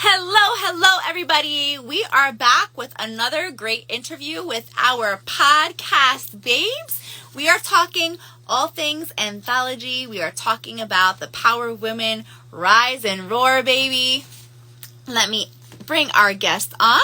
Hello, everybody. We are back with another great interview with our podcast babes. We are talking all things anthology. We are talking about the power of women. Rise and roar, baby. Let me bring our guest on.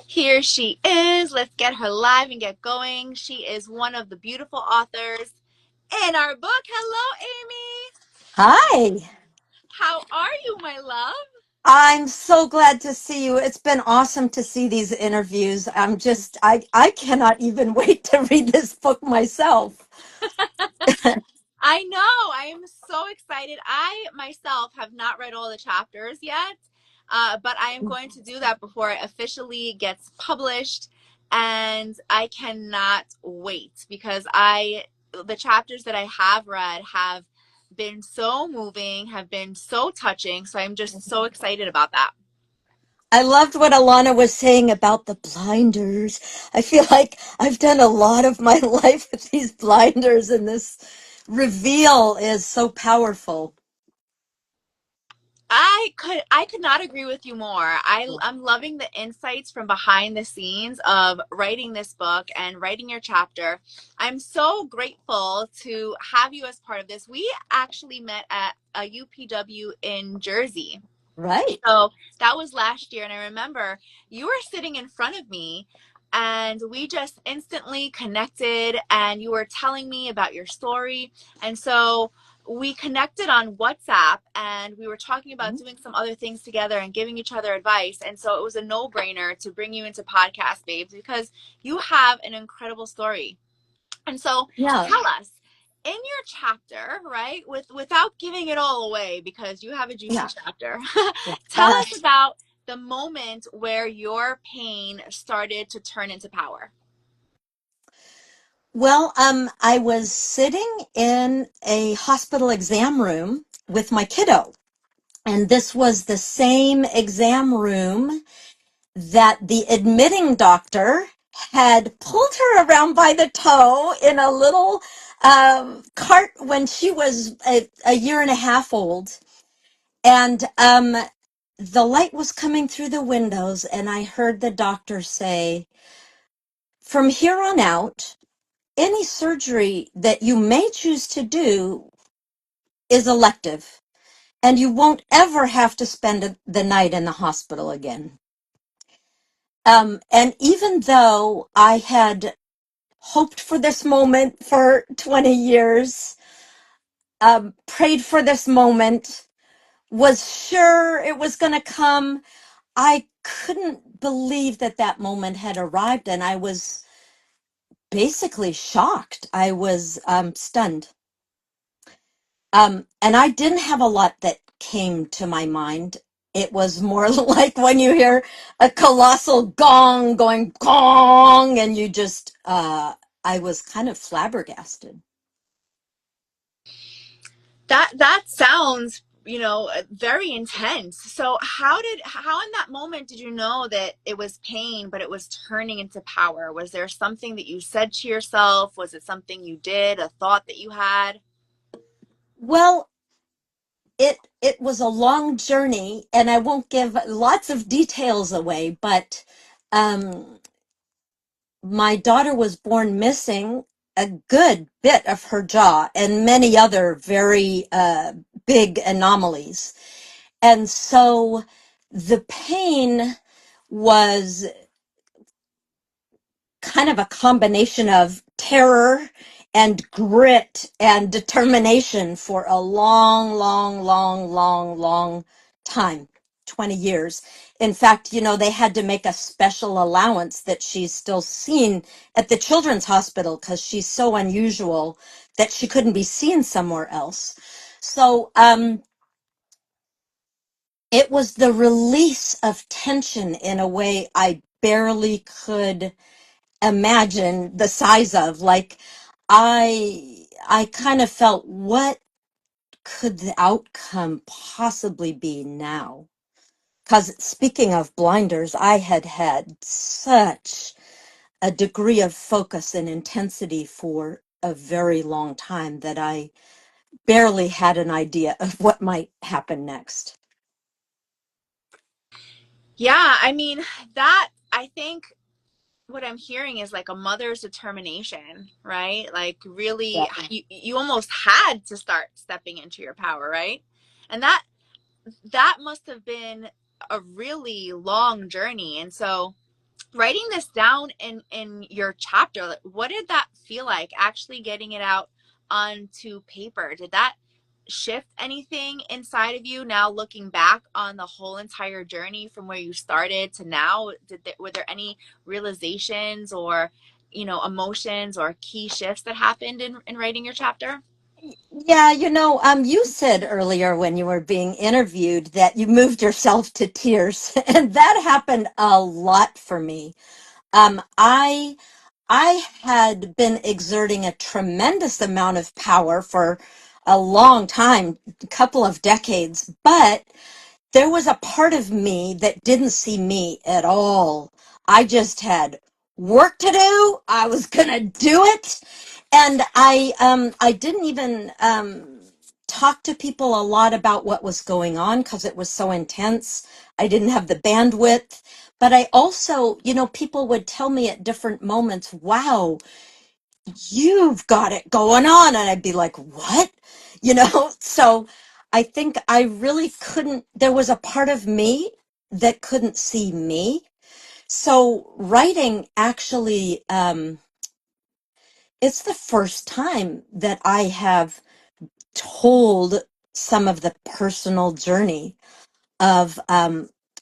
Here she is. Let's get her live and get going. She is one of the beautiful authors in our book. Hello, Amy. Hi. How are you, my love? I'm so glad to see you. It's been awesome to see these interviews. I cannot even wait to read this book myself. I know. I am so excited. I myself have not read all the chapters yet, but I am going to do that before it officially gets published. And I cannot wait because the chapters that I have read have been so moving, have been so touching. So I'm just so excited about that. I loved what Alana was saying about the blinders. I feel like I've done a lot of my life with these blinders, and this reveal is so powerful. I could not agree with you more. I'm loving the insights from behind the scenes of writing this book and writing your chapter. I'm so grateful to have you as part of this. We actually met at a UPW in Jersey. Right. So that was last year, and I remember you were sitting in front of me and we just instantly connected, and you were telling me about your story. And so we connected on WhatsApp, and we were talking about doing some other things together and giving each other advice. And so it was a no-brainer to bring you into Podcast Babes because you have an incredible story. And so Yeah. tell us, in your chapter, right, without giving it all away because you have a juicy Yeah. chapter, tell Uh, us about the moment where your pain started to turn into power. I was sitting in a hospital exam room with my kiddo. And this was the same exam room that the admitting doctor had pulled her around by the toe in a little cart when she was a year and a half old. And the light was coming through the windows, and I heard the doctor say, from here on out, any surgery that you may choose to do is elective, and you won't ever have to spend the night in the hospital again. And even though I had hoped for this moment for 20 years, prayed for this moment, was sure it was going to come, I couldn't believe that that moment had arrived, and I was basically shocked. I was stunned. And I didn't have a lot that came to my mind. It was more like when you hear a colossal gong going gong, and you just, I was kind of flabbergasted. That sounds, very intense. So how in that moment did you know that it was pain, but it was turning into power? Was there something that you said to yourself? Was it something you did, a thought that you had? Well, it was a long journey, and I won't give lots of details away, but um, my daughter was born missing a good bit of her jaw and many other very big anomalies. And so the pain was kind of a combination of terror and grit and determination for a long, long, long, long, long time. 20 years. In fact, they had to make a special allowance that she's still seen at the children's hospital because she's so unusual that she couldn't be seen somewhere else. So, it was the release of tension in a way I barely could imagine the size of. Like, I kind of felt, what could the outcome possibly be now? Because speaking of blinders, I had had such a degree of focus and intensity for a very long time that I barely had an idea of what might happen next. Yeah, I mean, that I think what I'm hearing is like a mother's determination, right? Like Yeah. really you almost had to start stepping into your power, right? And that must have been a really long journey. And so writing this down in your chapter, like, what did that feel like actually getting it out onto paper? Did that shift anything inside of you now looking back on the whole entire journey from where you started to now? Were there any realizations or emotions or key shifts that happened in writing your chapter? Yeah, you said earlier when you were being interviewed that you moved yourself to tears, and that happened a lot for me. I had been exerting a tremendous amount of power for a long time, a couple of decades, but there was a part of me that didn't see me at all. I just had work to do. I was gonna do it, and I didn't even talk to people a lot about what was going on because it was so intense. I didn't have the bandwidth, but I also, people would tell me at different moments, "Wow, you've got it going on," and I'd be like, "What?" So I think I really couldn't, there was a part of me that couldn't see me. So writing actually, it's the first time that I have told some of the personal journey of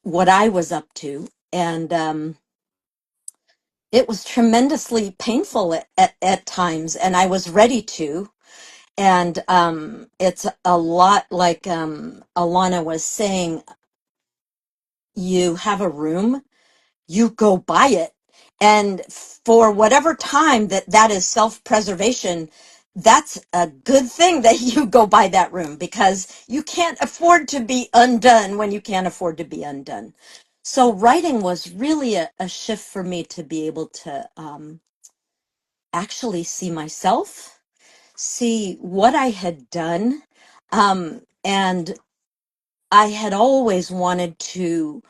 what I was up to. And it was tremendously painful at times, and I was ready to. And it's a lot like Alana was saying, you have a room, you go buy it. And for whatever time that is self-preservation, that's a good thing that you go buy that room, because you can't afford to be undone when you can't afford to be undone. So writing was really a shift for me to be able to actually see myself, see what I had done. And I had always wanted to,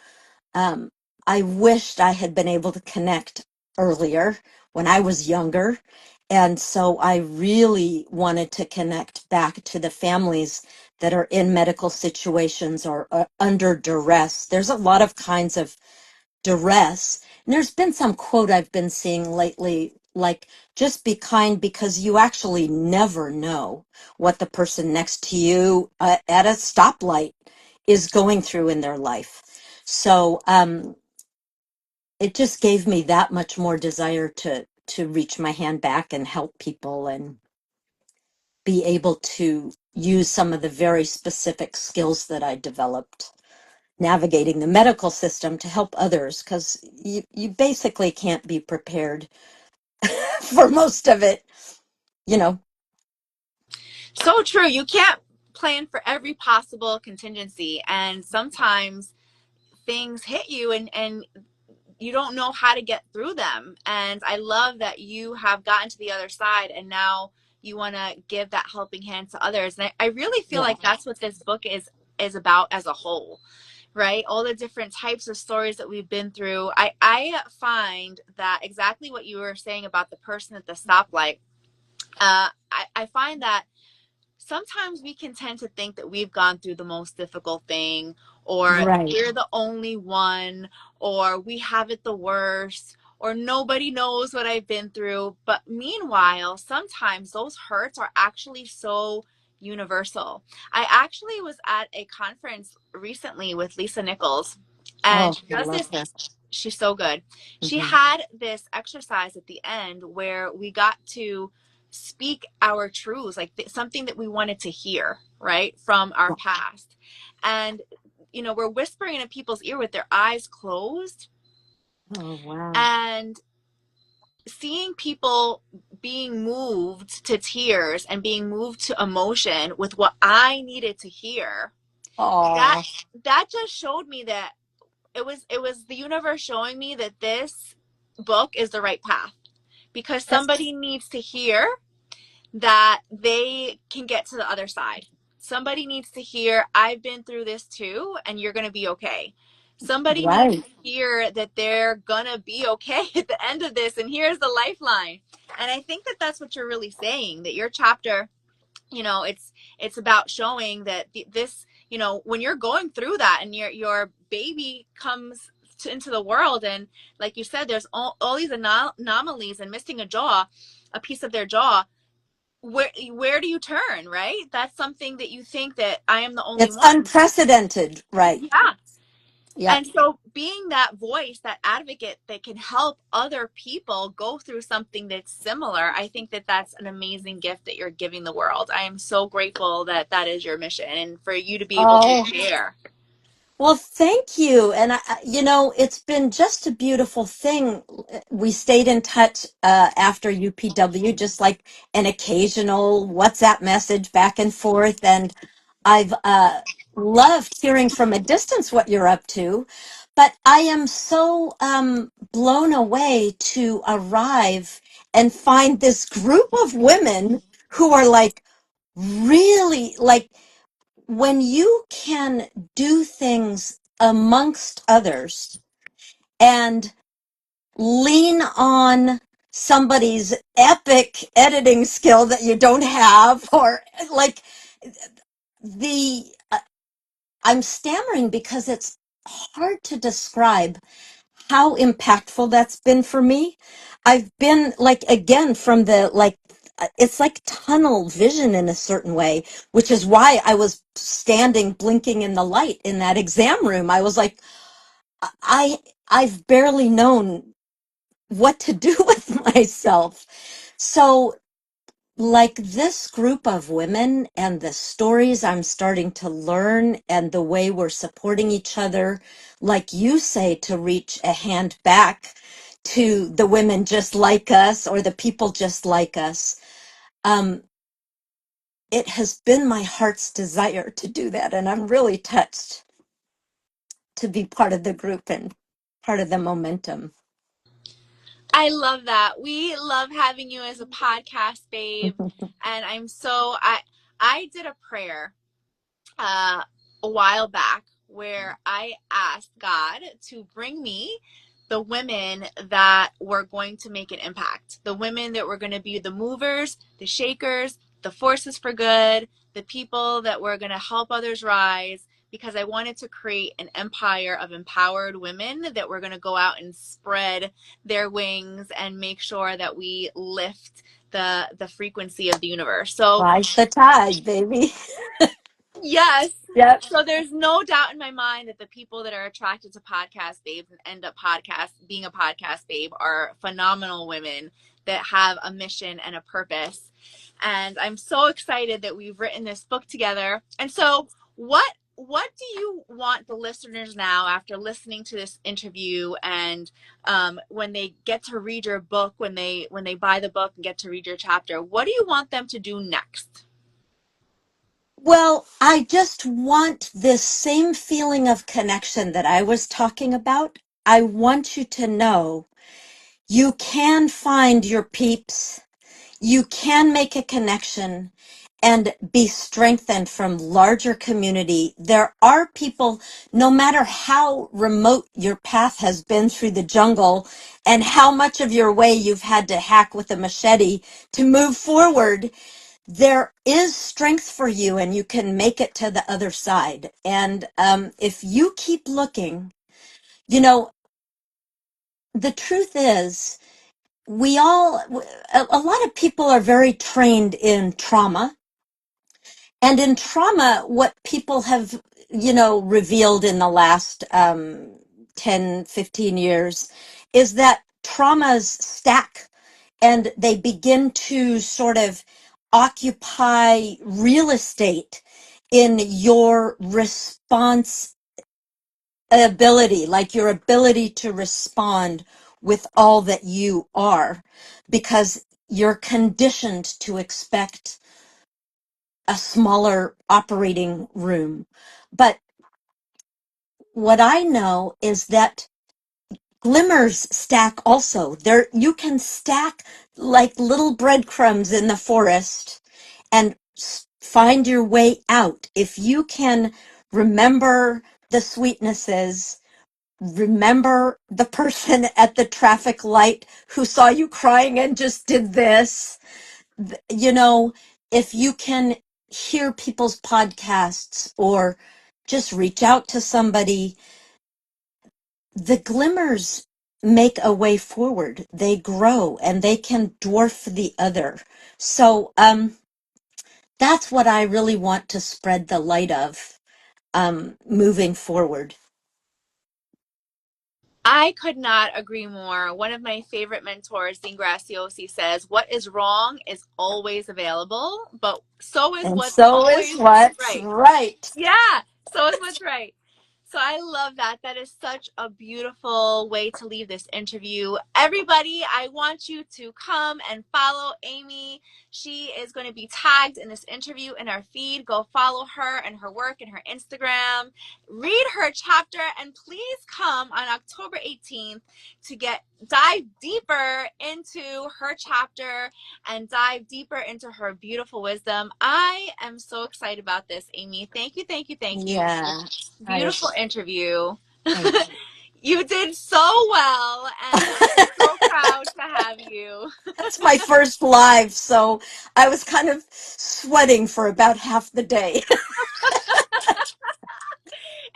um, I wished I had been able to connect earlier when I was younger. And so I really wanted to connect back to the families that are in medical situations or under duress. There's a lot of kinds of duress. And there's been some quote I've been seeing lately, like, just be kind because you actually never know what the person next to you at a stoplight is going through in their life. So it just gave me that much more desire to reach my hand back and help people and be able to use some of the very specific skills that I developed navigating the medical system to help others, because you basically can't be prepared for most of it, you know. So true. You can't plan for every possible contingency, and sometimes things hit you and you don't know how to get through them. And I love that you have gotten to the other side and now you want to give that helping hand to others. And I really feel Yeah. like that's what this book is about as a whole, right? All the different types of stories that we've been through. I find that exactly what you were saying about the person at the stoplight. I find that sometimes we can tend to think that we've gone through the most difficult thing, or Right. we're the only one, or we have it the worst, or nobody knows what I've been through. But meanwhile, sometimes those hurts are actually so universal. I actually was at a conference recently with Lisa Nichols, and Oh, she I does love this. her. She's so good. She Hmm. had this exercise at the end where we got to speak our truths, like something that we wanted to hear, right, from our past. And, we're whispering in people's ear with their eyes closed. Oh, wow. And seeing people being moved to tears and being moved to emotion with what I needed to hear, that Oh, that just showed me that it was the universe showing me that this book is the right path, because that's somebody needs to hear that they can get to the other side. Somebody needs to hear, I've been through this too, and you're going to be okay. Somebody needs Right. to hear that they're going to be okay at the end of this, and here's the lifeline. And I think that that's what you're really saying, that your chapter, it's about showing that this, when you're going through that and your baby comes into the world, and like you said, there's all these anomalies and missing a piece of their jaw. Where do you turn, right? That's something that you think that I am the only It's one. unprecedented, right? Yeah. Yep. And so being that voice, that advocate that can help other people go through something that's similar, I think that that's an amazing gift that you're giving the world. I am so grateful that that is your mission and for you to be able to Oh, share. well, thank you. And it's been just a beautiful thing. We stayed in touch after UPW, just like an occasional WhatsApp message back and forth. And I've loved hearing from a distance what you're up to. But I am so blown away to arrive and find this group of women who are like really like, when you can do things amongst others and lean on somebody's epic editing skill that you don't have, or like the I'm stammering because it's hard to describe how impactful that's been for me. I've been like, again, from the like, it's like tunnel vision in a certain way, which is why I was standing blinking in the light in that exam room. I was like, I, I've barely known what to do with myself. So like this group of women and the stories I'm starting to learn and the way we're supporting each other, like you say, to reach a hand back to the women just like us or the people just like us. Um, it has been my heart's desire to do that. And I'm really touched to be part of the group and part of the momentum. I love that. We love having you as a podcast babe. And I did a prayer uh, a while back where I asked God to bring me the women that were going to make an impact, the women that were going to be the movers, the shakers, the forces for good, the people that were going to help others rise. Because I wanted to create an empire of empowered women that were going to go out and spread their wings and make sure that we lift the frequency of the universe. So Rise the tide, baby. yes. Yep. So there's no doubt in my mind that the people that are attracted to podcast babes and end up being a podcast babe are phenomenal women that have a mission and a purpose. And I'm so excited that we've written this book together. And so what do you want the listeners now after listening to this interview and when they get to read your book, when they buy the book and get to read your chapter, what do you want them to do next? Well, I just want this same feeling of connection that I was talking about. I want you to know you can find your peeps, you can make a connection and be strengthened from larger community. There are people, no matter how remote your path has been through the jungle and how much of your way you've had to hack with a machete to move forward, there is strength for you and you can make it to the other side. And if you keep looking, you know, the truth is, a lot of people are very trained in trauma. And in trauma, what people have, revealed in the last 10, 15 years is that traumas stack and they begin to sort of occupy real estate in your response ability, like your ability to respond with all that you are, because you're conditioned to expect a smaller operating room. But what I know is that glimmers stack also. There, you can stack like little breadcrumbs in the forest and find your way out. If you can remember the sweetnesses, remember the person at the traffic light who saw you crying and just did this, you know, if you can hear people's podcasts or just reach out to somebody, the glimmers make a way forward. They grow and they can dwarf the other. So that's what I really want to spread the light of moving forward. I could not agree more. One of my favorite mentors, Dean Graciosi, says, "What is wrong is always available, but so is And what's so is always what's right." right. Yeah, so is what's right. So I love that. That is such a beautiful way to leave this interview. Everybody, I want you to come and follow Amy. She is going to be tagged in this interview in our feed. Go follow her and her work and her Instagram. Read her chapter, and please come on October 18th to dive deeper into her chapter and dive deeper into her beautiful wisdom. I am so excited about this, Amy. Thank you, thank you, thank you for Yeah, this I beautiful interview. thank you. You did so well, and I'm so proud to have you. That's my first live, so I was kind of sweating for about half the day.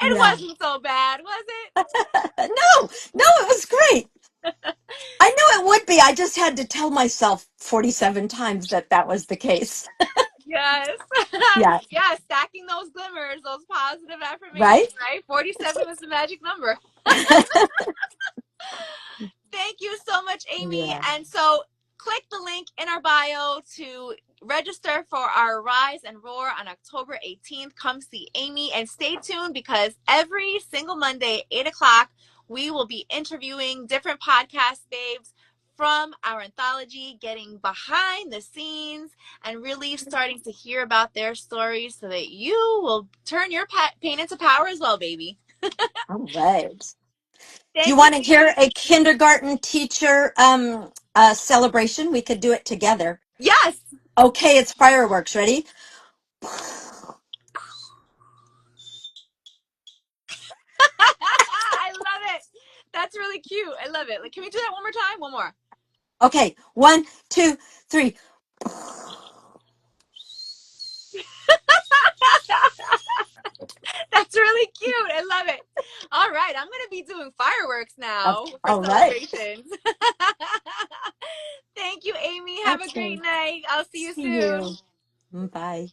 It Yeah. wasn't so bad, was it? No, it was great. I knew it would be. I just had to tell myself 47 times that that was the case. Yes. Yeah, Yeah, stacking those glimmers, those positive right? affirmations, right? 47 was the magic number. Thank you so much, Amy. Yeah. And so click the link in our bio to register for our Rise and Roar on October 18th. Come see Amy and stay tuned because every single Monday at 8 o'clock, we will be interviewing different podcast babes from our anthology, getting behind the scenes and really starting to hear about their stories so that you will turn your pain into power as well, baby. All right. Do you Thank you, want to hear Amy. a kindergarten teacher celebration? We could do it together. Yes. Okay, it's fireworks. Ready? I love it. That's really cute. I love it. Like, can we do that one more time? One more. Okay, 1, 2, 3. That's really cute. I love it. All right, I'm gonna be doing fireworks now Okay, for all right. celebrations. Thank you, Amy. Have a Okay. great night. I'll see you See soon. you. Bye.